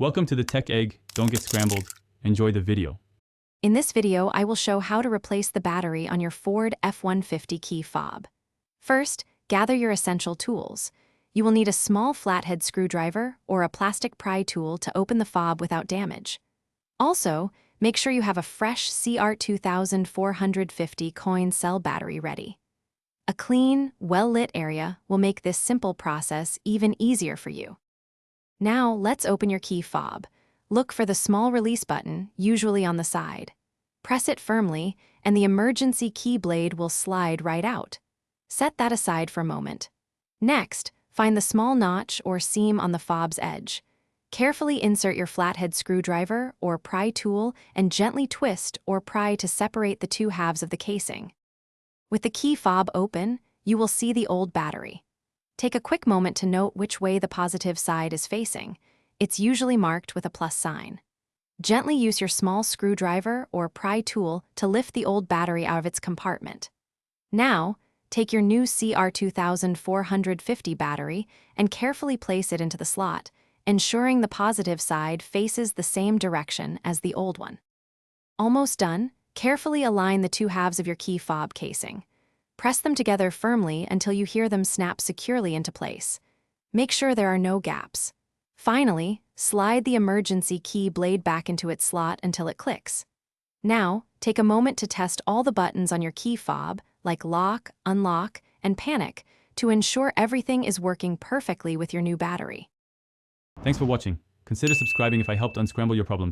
Welcome to the Tech Egg. Don't get scrambled. Enjoy the video. In this video, I will show how to replace the battery on your Ford F-150 key fob. First, gather your essential tools. You will need a small flathead screwdriver or a plastic pry tool to open the fob without damage. Also, make sure you have a fresh CR2450 coin cell battery ready. A clean, well-lit area will make this simple process even easier for you. Now, let's open your key fob. Look for the small release button, usually on the side. Press it firmly, and the emergency key blade will slide right out. Set that aside for a moment. Next, find the small notch or seam on the fob's edge. Carefully insert your flathead screwdriver or pry tool and gently twist or pry to separate the two halves of the casing. With the key fob open, you will see the old battery. Take a quick moment to note which way the positive side is facing. It's usually marked with a plus sign. Gently use your small screwdriver or pry tool to lift the old battery out of its compartment. Now, take your new CR2450 battery and carefully place it into the slot, ensuring the positive side faces the same direction as the old one. Almost done, carefully align the two halves of your key fob casing. Press them together firmly until you hear them snap securely into place. Make sure there are no gaps. Finally, slide the emergency key blade back into its slot until it clicks. Now, take a moment to test all the buttons on your key fob, like lock, unlock, and panic, to ensure everything is working perfectly with your new battery. Thanks for watching. Consider subscribing if I helped unscramble your problems.